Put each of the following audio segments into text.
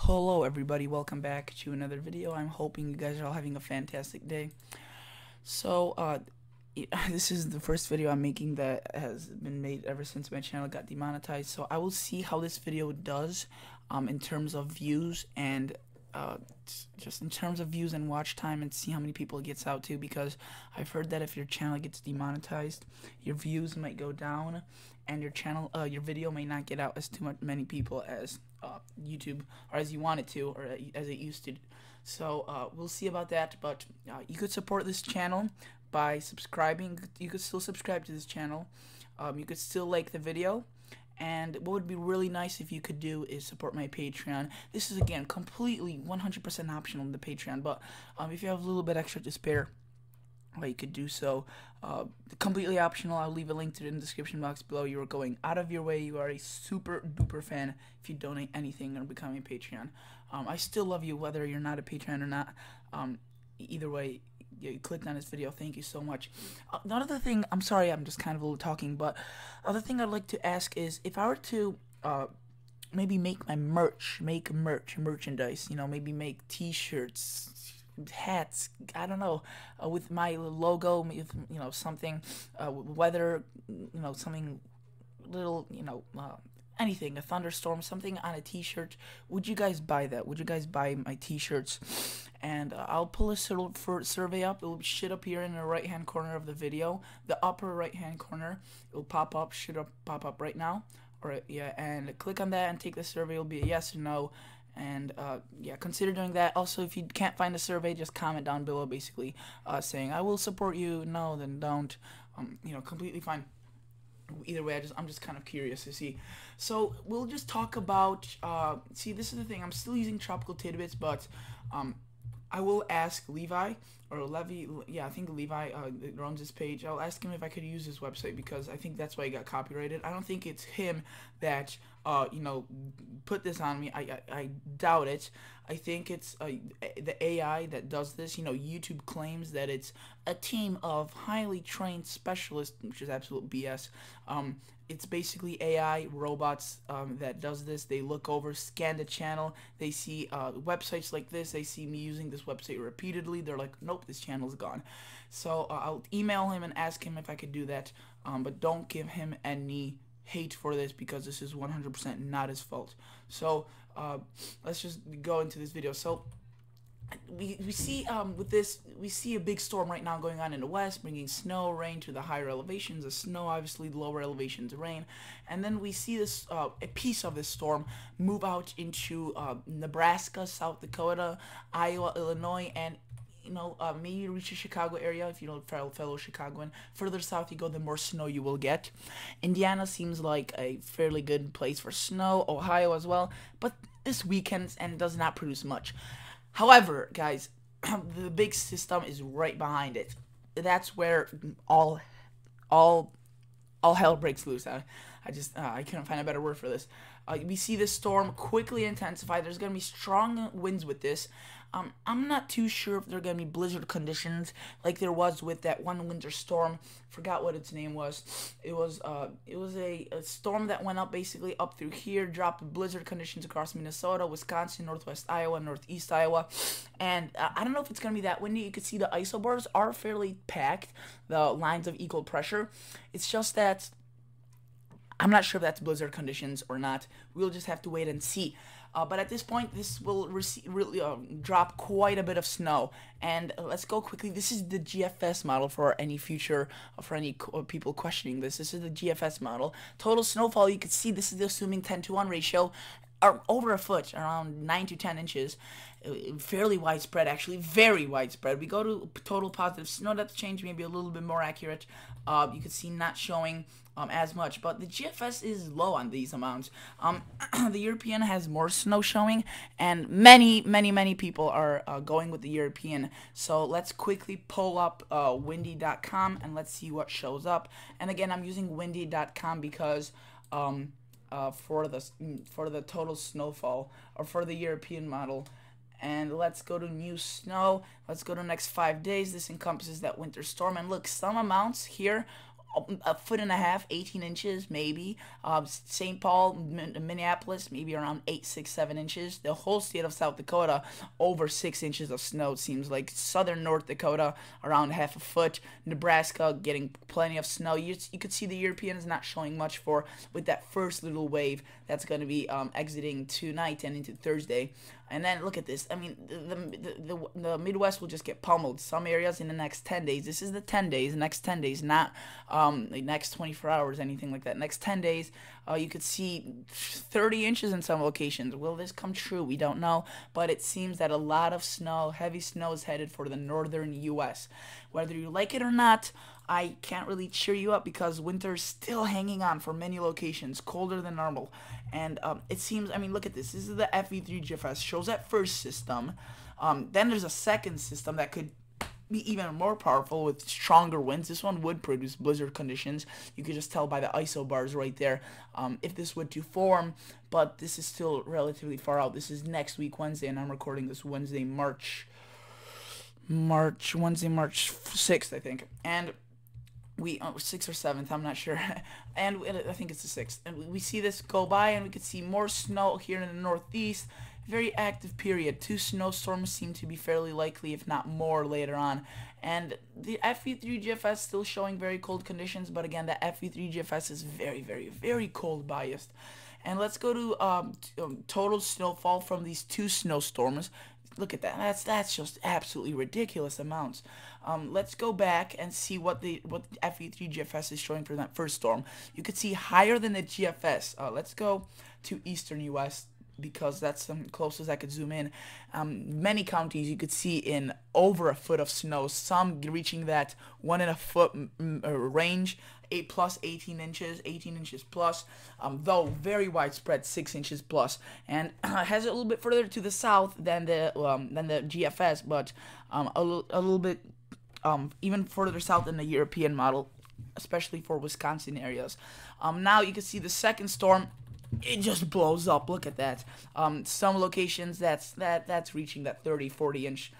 Hello everybody, welcome back to another video. I'm hoping you guys are all having a fantastic day. So, this is the first video I'm making that has been made ever since my channel got demonetized. So I will see how this video does in terms of views and just in terms of views and watch time, and see how many people it gets out to, because I've heard that if your channel gets demonetized, your views might go down and your video may not get out as many people as YouTube, or as you want it to, or as it used to. So we'll see about that, but you could support this channel by subscribing. You could still subscribe to this channel. You could still like the video. And what would be really nice if you could do is support my Patreon. This is, again, completely 100% optional in the Patreon, but if you have a little bit extra to spare, you could do so. Completely optional. I'll leave a link to it in the description box below. You are going out of your way. You are a super duper fan if you donate anything or become a Patreon. I still love you whether you're not a Patreon or not. Either way, you clicked on this video, thank you so much. Another thing, I'm sorry, I'm just kind of a little talking, but other thing I'd like to ask is, if I were to maybe make my merchandise, you know, maybe make t-shirts, hats, I don't know, with my logo, with, you know, something, weather, you know, something little, you know, anything, a thunderstorm, something on a t-shirt. Would you guys buy that? Would you guys buy my t-shirts? And I'll pull a survey up. It will shit up here in the right hand corner of the video, the upper right hand corner. It will pop up, pop up right now. Alright, yeah, and click on that and take the survey. It'll be a yes or no, and yeah, consider doing that. Also, if you can't find a survey, just comment down below, basically saying I will support you. No, then don't. You know, completely fine. Either way, I'm just kind of curious to see. So we'll just talk about see, this is the thing, I'm still using Tropical Tidbits, but I will ask Levi, or Levy, yeah, I think Levi runs this page. I'll ask him if I could use his website, because I think that's why he got copyrighted. I don't think it's him that you know, put this on me. I doubt it. I think it's the AI that does this. You know, YouTube claims that it's a team of highly trained specialists, which is absolute BS. It's basically AI robots that does this. They look over, scan the channel, they see websites like this, they see me using this website repeatedly, they're like, nope, this channel's gone. So I'll email him and ask him if I could do that, but don't give him any hate for this, because this is 100% not his fault. So let's just go into this video. So we see with this, we see a big storm right now going on in the west, bringing snow, rain to the higher elevations. The snow, obviously, the lower elevations, rain. And then we see this a piece of this storm move out into Nebraska, South Dakota, Iowa, Illinois, and you know, maybe reach the Chicago area. If you know, fellow Chicagoan, further south you go, the more snow you will get. Indiana seems like a fairly good place for snow, Ohio as well, but this weekend and does not produce much. However, guys, the big system is right behind it. That's where all hell breaks loose. I couldn't find a better word for this. We see this storm quickly intensify. There's going to be strong winds with this. I'm not too sure if there are going to be blizzard conditions like there was with that one winter storm. Forgot what its name was. It was a storm that went up, basically up through here, dropped blizzard conditions across Minnesota, Wisconsin, northwest Iowa, northeast Iowa. And I don't know if it's going to be that windy. You can see the isobars are fairly packed, the lines of equal pressure. It's just that I'm not sure if that's blizzard conditions or not. We'll just have to wait and see. But at this point, this will really drop quite a bit of snow. And let's go quickly. This is the GFS model for any future, for any people questioning this. This is the GFS model. Total snowfall, you can see this is the assuming 10-to-1 ratio. Over a foot, around 9 to 10 inches. Fairly widespread, actually, very widespread. We go to total positive snow depth change, maybe a little bit more accurate. You can see not showing as much, but the GFS is low on these amounts. The European has more snow showing, and many people are going with the European. So let's quickly pull up windy.com and let's see what shows up. And again, I'm using windy.com because for the total snowfall, or for the European model. And let's go to new snow. Let's go to next 5 days. This encompasses that winter storm, and look, some amounts here a foot and a half, 18 inches maybe. St. Paul, Minneapolis, maybe around 8, 6, 7 inches. The whole state of South Dakota, over 6 inches of snow. It seems like southern North Dakota, around half a foot. Nebraska getting plenty of snow. You could see the Europeans not showing much for with that first little wave that's going to be exiting tonight and into Thursday. And then look at this. I mean, the Midwest will just get pummeled. Some areas in the next 10 days. This is the 10 days, next 10 days, not the next 24 hours, anything like that. Next 10 days, you could see 30 inches in some locations. Will this come true? We don't know. But it seems that a lot of snow, heavy snow, is headed for the northern U.S. Whether you like it or not, I can't really cheer you up because winter's still hanging on for many locations, colder than normal. And it seems, I mean, look at this. This is the FE3 GFS, shows that first system. Then there's a second system that could be even more powerful with stronger winds. This one would produce blizzard conditions. You could just tell by the ISO bars right there if this would to form, but this is still relatively far out. This is next week, Wednesday, and I'm recording this Wednesday, March 6th, I think. And we 6th or 7th, I'm not sure, and I think it's the 6th, and we see this go by, and we could see more snow here in the northeast. Very active period. 2 snowstorms seem to be fairly likely, if not more, later on. And the FE3 GFS still showing very cold conditions, but again, the FE3 GFS is very, very, very cold biased. And let's go to total snowfall from these 2 snowstorms. Look at that. That's just absolutely ridiculous amounts. Let's go back and see what the FE3 GFS is showing for that first storm. You could see higher than the GFS. Let's go to eastern U.S. because that's the closest I could zoom in. Many counties you could see in over a foot of snow, some reaching that 1.5 foot range, 18 inches plus, though very widespread, 6 inches plus, and has it a little bit further to the south than the GFS, but a little bit even further south than the European model, especially for Wisconsin areas. Now you can see the second storm. It just blows up. Look at that. Some locations that's reaching that 30-40 inch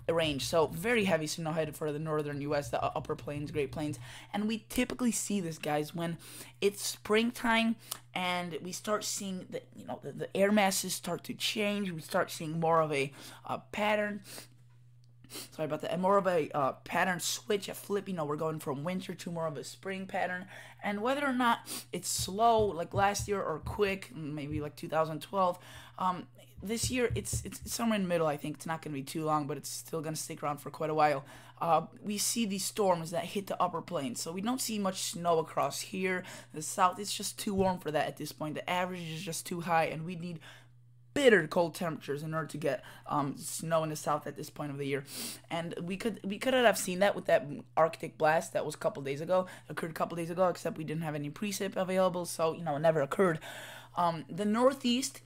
range. So very heavy snow headed for the northern U.S., the upper plains, Great Plains, and we typically see this, guys, when it's springtime and we start seeing the air masses start to change. We start seeing more of a pattern. Sorry about that. And more of a pattern switch, a flip. We're going from winter to more of a spring pattern. And whether or not it's slow like last year or quick, maybe like 2012, this year it's somewhere in the middle. I think it's not going to be too long, but it's still going to stick around for quite a while. We see these storms that hit the upper plains, so we don't see much snow across here. The south, it's just too warm for that at this point. The average is just too high, and we need bitter cold temperatures in order to get snow in the south at this point of the year. And we could have seen that with that Arctic blast that was occurred a couple days ago, except we didn't have any precip available, so it never occurred. The northeast,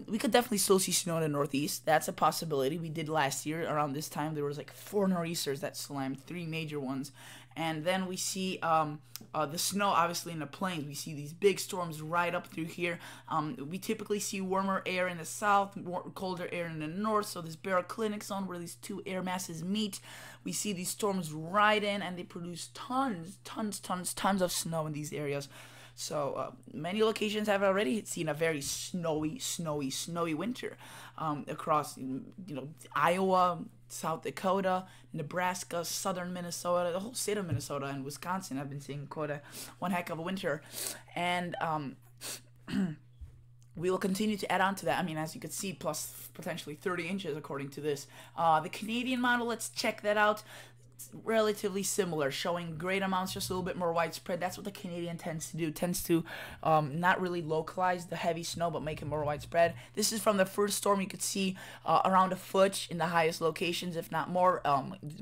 we could definitely still see snow in the northeast. That's a possibility. We did last year around this time. There was like 4 nor'easters that slammed, 3 major ones. And then we see the snow, obviously, in the plains. We see these big storms right up through here. We typically see warmer air in the south, colder air in the north. So this baroclinic zone where these 2 air masses meet, we see these storms right in, and they produce tons of snow in these areas. So many locations have already seen a very snowy winter across, Iowa, South Dakota, Nebraska, southern Minnesota, the whole state of Minnesota and Wisconsin. I've been seeing one heck of a winter, and we will continue to add on to that. I mean, as you can see, plus potentially 30 inches according to this. The Canadian model, let's check that out. Relatively similar, showing great amounts, just a little bit more widespread. That's what the Canadian tends to do. Tends to not really localize the heavy snow, but make it more widespread. This is from the first storm. You could see around a foot in the highest locations, if not more.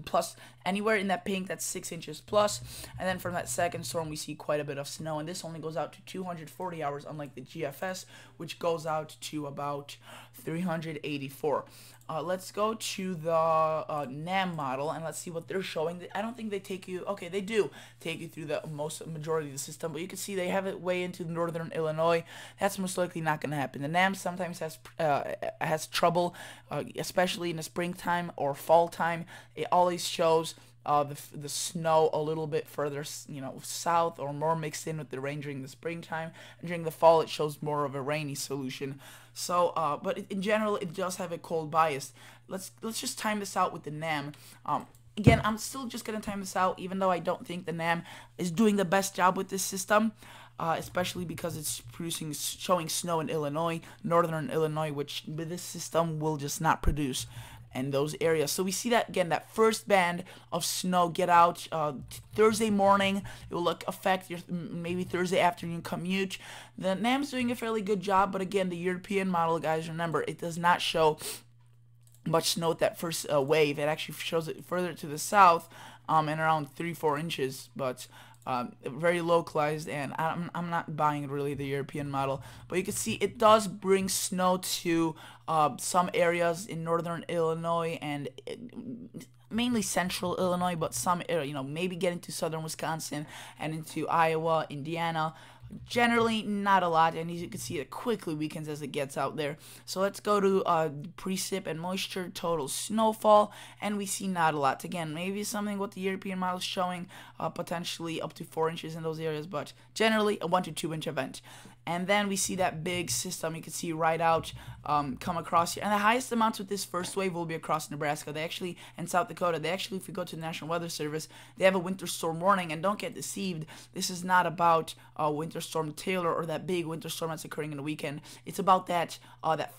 Plus, anywhere in that pink, that's 6 inches plus. And then from that second storm, we see quite a bit of snow. And this only goes out to 240 hours, unlike the GFS, which goes out to about 384. Let's go to the NAM model, and let's see what they're showing. I don't think they take you, okay, they do take you through the majority of the system, but you can see they have it way into northern Illinois. That's most likely not going to happen. The NAM sometimes has trouble, especially in the springtime or fall time. It always shows the snow a little bit further, south, or more mixed in with the rain during the springtime. And during the fall, it shows more of a rainy solution. So, but in general, it does have a cold bias. Let's just time this out with the NAM. Again, I'm still just gonna time this out, even though I don't think the NAM is doing the best job with this system. Especially because it's showing snow in Illinois, northern Illinois, which this system will just not produce in those areas. So we see that again, that first band of snow get out Thursday morning. It will affect your maybe Thursday afternoon commute. The NAM's doing a fairly good job, but again, the European model, guys, remember, it does not show much snow at that first wave. It actually shows it further to the south, and around 3-4 inches, but very localized, and I'm not buying really the European model. But you can see it does bring snow to some areas in northern Illinois and mainly central Illinois, but some area, maybe getting to southern Wisconsin and into Iowa, Indiana. Generally not a lot, and as you can see, it quickly weakens as it gets out there. So let's go to precip and moisture, total snowfall, and we see not a lot. Again, maybe something what the European model is showing, potentially up to 4 inches in those areas, but generally a 1 to 2 inch event. And then we see that big system you can see right out come across here. And the highest amounts with this first wave will be across Nebraska. They actually, and South Dakota, they actually, if we go to the National Weather Service, they have a winter storm warning. And don't get deceived, this is not about Winter Storm Taylor or that big winter storm that's occurring in the weekend. It's about that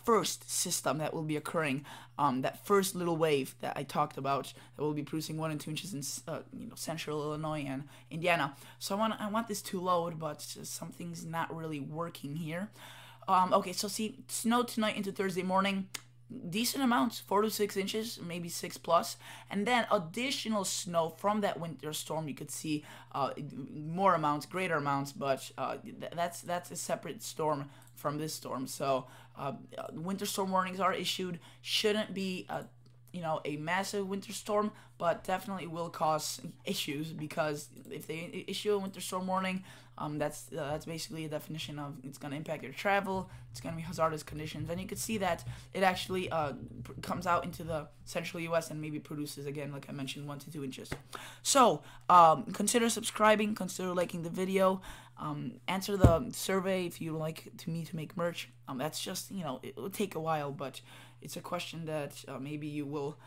first system that will be occurring, that first little wave that I talked about that will be producing 1 and 2 inches in central Illinois and Indiana. So I want this to load, but something's not really working here. Okay, so see, snow tonight into Thursday morning, decent amounts, 4 to 6 inches, maybe 6 plus, and then additional snow from that winter storm. You could see more amounts, greater amounts, but that's a separate storm from this storm. So winter storm warnings are issued. Shouldn't be a massive winter storm, but definitely will cause issues, because if they issue a winter storm warning, that's basically a definition of it's going to impact your travel. It's going to be hazardous conditions, and you can see that it actually comes out into the central U.S. and maybe produces, again, like I mentioned, 1 to 2 inches. So consider subscribing, consider liking the video, answer the survey if you like me to make merch. That's just, it will take a while, but it's a question that maybe you will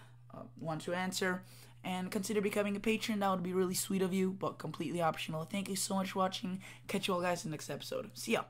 want to answer. And consider becoming a patron. That would be really sweet of you, but completely optional. Thank you so much for watching. Catch you all guys in the next episode. See ya.